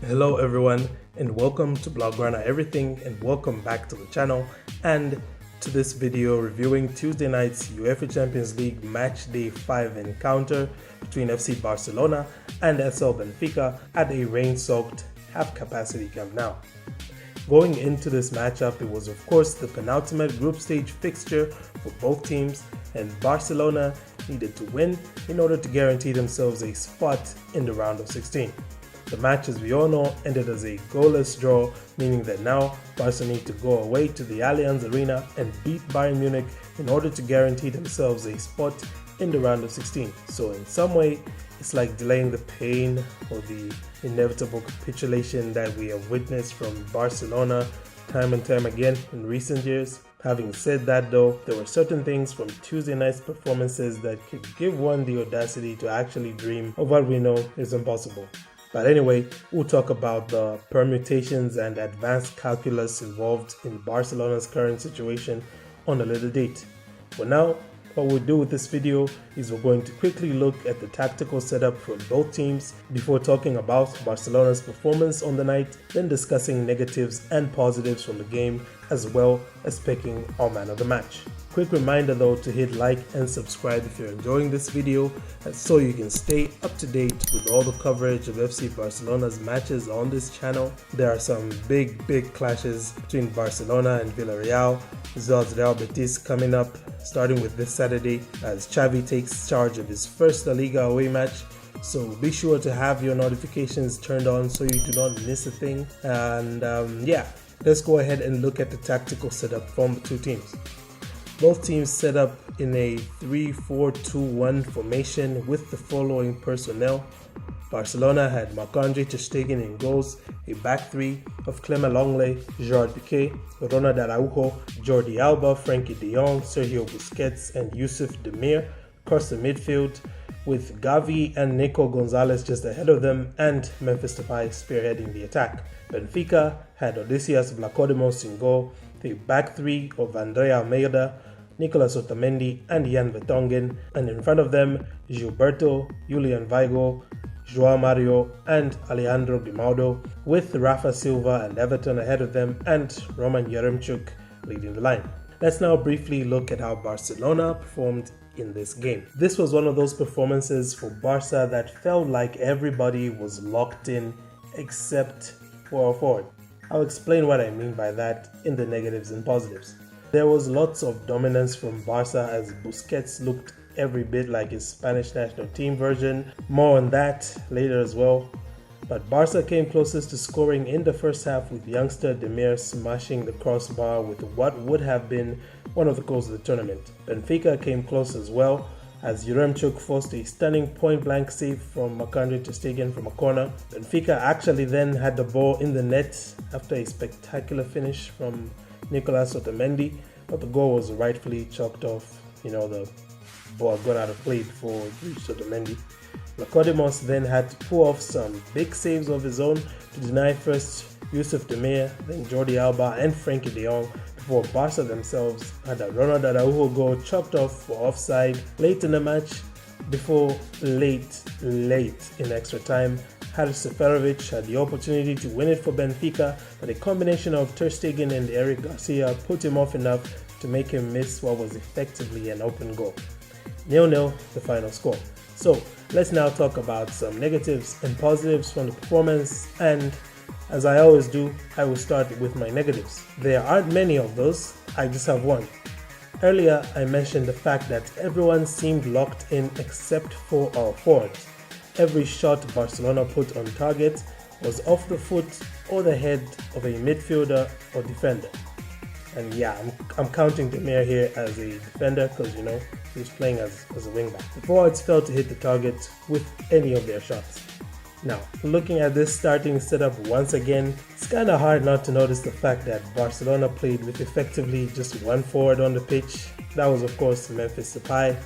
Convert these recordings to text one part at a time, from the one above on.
Hello everyone and welcome to Blaugrana Everything and welcome back to the channel and to this video reviewing Tuesday night's UEFA Champions League match day 5 encounter between FC Barcelona and SL Benfica at a rain-soaked half-capacity Camp Nou. Going into this matchup, it was of course the penultimate group stage fixture for both teams, and Barcelona needed to win in order to guarantee themselves a spot in the round of 16. The match, as we all know, ended as a goalless draw, meaning that now Barca need to go away to the Allianz Arena and beat Bayern Munich in order to guarantee themselves a spot in the round of 16. So in some way, it's like delaying the pain or the inevitable capitulation that we have witnessed from Barcelona time and time again in recent years. Having said that though, there were certain things from Tuesday night's performances that could give one the audacity to actually dream of what we know is impossible. But anyway, we'll talk about the permutations and advanced calculus involved in Barcelona's current situation on a later date. For now, what we'll do with this video is we're going to quickly look at the tactical setup for both teams before talking about Barcelona's performance on the night, then discussing negatives and positives from the game, as well as picking our man of the match. Quick reminder though to hit like and subscribe if you're enjoying this video, so you can stay up to date with all the coverage of FC Barcelona's matches on this channel. There are some big clashes between Barcelona and Villarreal, as well as Real Betis coming up, starting with this Saturday as Xavi takes charge of his first La Liga away match. So be sure to have your notifications turned on so you do not miss a thing. And yeah, let's go ahead and look at the tactical setup from the two teams. Both teams set up in a 3-4-2-1 formation with the following personnel. Barcelona had Marc-Andre ter Stegen in goals, a back three of Clement Lenglet, Gerard Piqué, Ronald Araujo, Jordi Alba, Frenkie de Jong, Sergio Busquets, and Yusuf Demir across the midfield, with Gavi and Nico Gonzalez just ahead of them and Memphis Depay spearheading the attack. Benfica had Odysseas Vlachodimos in goal, the back three of Andrea Almeida, Nicolas Otamendi and Jan Vertonghen, and in front of them Gilberto, Julian Weigl, Joao Mario and Alejandro Grimaldo, with Rafa Silva and Everton ahead of them and Roman Yaremchuk leading the line. Let's now briefly look at how Barcelona performed in this game. This was one of those performances for Barca that felt like everybody was locked in except for our forward. I'll explain what I mean by that in the negatives and positives. There was lots of dominance from Barca as Busquets looked every bit like his Spanish national team version. More on that later as well. But Barca came closest to scoring in the first half, with youngster Demir smashing the crossbar with what would have been one of the goals of the tournament. Benfica came close as well, as Yaremchuk forced a stunning point-blank save from Marc-Andre ter Stegen from a corner. Benfica actually then had the ball in the net after a spectacular finish from Nicolas Otamendi, but the goal was rightfully chalked off. The ball got out of play before it reached Otamendi. Vlachodimos then had to pull off some big saves of his own to deny first Yusuf Demir, then Jordi Alba and Frenkie de Jong, before Barca themselves had a Ronald Araujo goal chalked off for offside late in the match, before late in extra time, Haris Seferovic had the opportunity to win it for Benfica, but a combination of ter Stegen and Eric Garcia put him off enough to make him miss what was effectively an open goal. 0-0 the final score. So let's now talk about some negatives and positives from the performance, and as I always do, I will start with my negatives. There aren't many of those, I just have one. Earlier I mentioned the fact that everyone seemed locked in except for our forwards. Every shot Barcelona put on target was off the foot or the head of a midfielder or defender. And yeah, I'm counting Demir here as a defender because he's playing as a wingback. The forwards failed to hit the target with any of their shots. Now, looking at this starting setup once again, it's kinda hard not to notice the fact that Barcelona played with effectively just one forward on the pitch. That was of course Memphis Depay,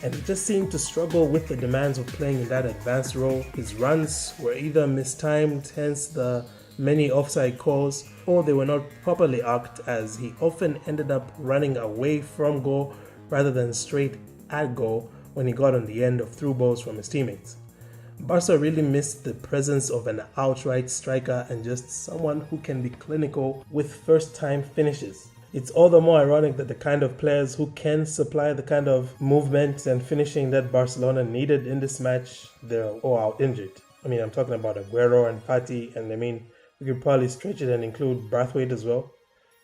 and he just seemed to struggle with the demands of playing in that advanced role. His runs were either mistimed, hence the many offside calls, or they were not properly arced, as he often ended up running away from goal rather than straight at goal when he got on the end of through balls from his teammates. Barca really missed the presence of an outright striker and just someone who can be clinical with first-time finishes. It's all the more ironic that the kind of players who can supply the kind of movement and finishing that Barcelona needed in this match, they're all out injured. I'm talking about Aguero and Fati, and we could probably stretch it and include Braithwaite as well.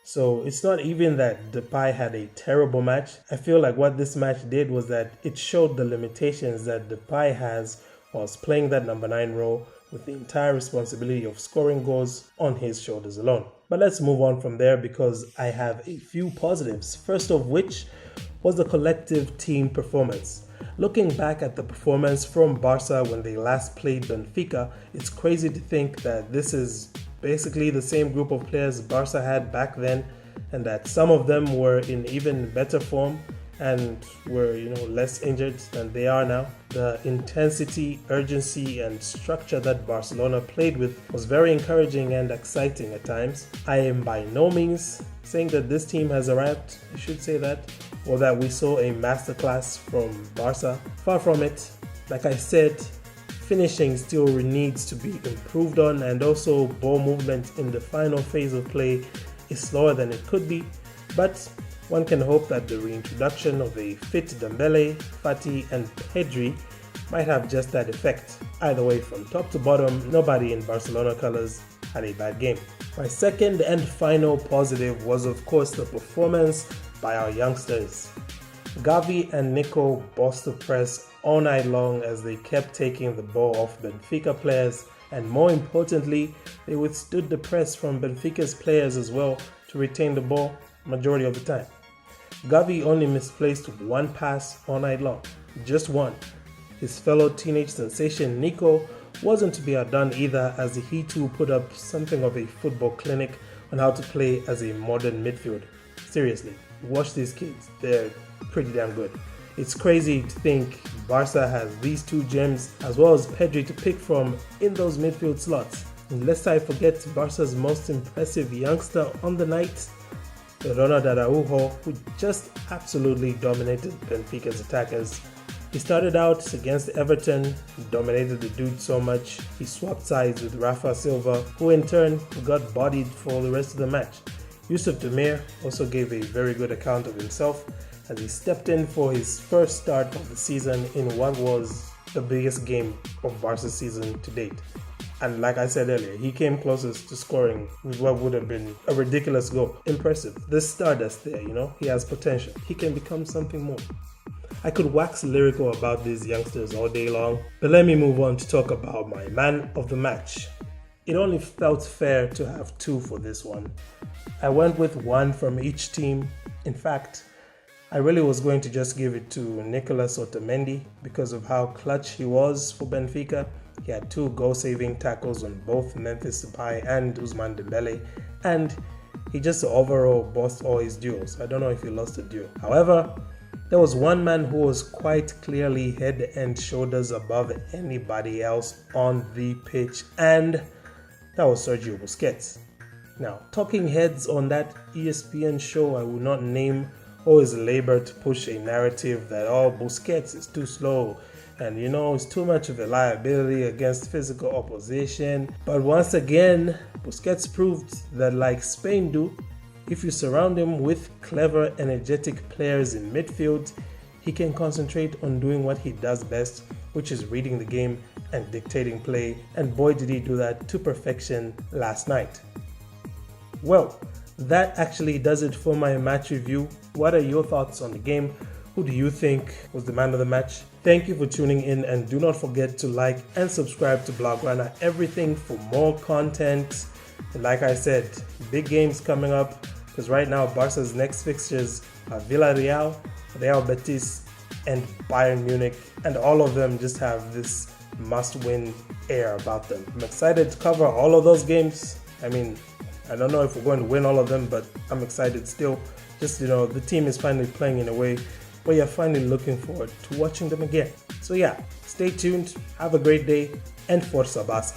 So it's not even that Depay had a terrible match. I feel like what this match did was that it showed the limitations that Depay has whilst playing that number 9 role, with the entire responsibility of scoring goals on his shoulders alone. But let's move on from there because I have a few positives, first of which was the collective team performance. Looking back at the performance from Barca when they last played Benfica, it's crazy to think that this is basically the same group of players Barca had back then, and that some of them were in even better form and were less injured than they are now. The intensity, urgency and structure that Barcelona played with was very encouraging and exciting at times. I am by no means saying that this team has arrived, I should say that, or that we saw a masterclass from Barca. Far from it. Like I said, finishing still needs to be improved on, and also ball movement in the final phase of play is slower than it could be, but one can hope that the reintroduction of a fit Dembele, Fati and Pedri might have just that effect. Either way, from top to bottom, nobody in Barcelona colours had a bad game. My second and final positive was of course the performance by our youngsters. Gavi and Nico bossed the press all night long as they kept taking the ball off Benfica players, and more importantly, they withstood the press from Benfica's players as well to retain the ball majority of the time. Gavi only misplaced one pass all night long, just one. His fellow teenage sensation Nico wasn't to be outdone either, as he too put up something of a football clinic on how to play as a modern midfield. Seriously, watch these kids, they're pretty damn good. It's crazy to think Barca has these two gems as well as Pedri to pick from in those midfield slots. And lest I forget Barca's most impressive youngster on the night, Ronald Araujo, who just absolutely dominated Benfica's attackers. He started out against Everton, dominated the dude so much, he swapped sides with Rafa Silva, who in turn got bodied for the rest of the match. Yusuf Demir also gave a very good account of himself as he stepped in for his first start of the season in what was the biggest game of Barca's season to date. And like I said earlier, he came closest to scoring with what would have been a ridiculous goal. Impressive. This stardust there, he has potential. He can become something more. I could wax lyrical about these youngsters all day long, but let me move on to talk about my man of the match. It only felt fair to have two for this one. I went with one from each team. In fact, I really was going to just give it to Nicolas Otamendi because of how clutch he was for Benfica. He had 2 goal-saving tackles on both Memphis Depay and Ousmane Dembele, and he just overall bossed all his duels. I don't know if he lost a duel. However, there was one man who was quite clearly head and shoulders above anybody else on the pitch, and that was Sergio Busquets. Now, talking heads on that ESPN show I will not name always labor to push a narrative that Busquets is too slow and it's too much of a liability against physical opposition. But once again, Busquets proved that, like Spain do, if you surround him with clever, energetic players in midfield, he can concentrate on doing what he does best, which is reading the game and dictating play, and boy did he do that to perfection last night. Well, that actually does it for my match review. What are your thoughts on the game? Who do you think was the man of the match? Thank you for tuning in, and do not forget to like and subscribe to Blaugrana Everything for more content. And like I said, big games coming up, because right now Barca's next fixtures are Villarreal, Real Betis and Bayern Munich, and all of them just have this must-win air about them. I'm excited to cover all of those games. I don't know if we're going to win all of them, but I'm excited still. Just, the team is finally playing in a way where you're finally looking forward to watching them again. So yeah, stay tuned, have a great day, and Forza Barca.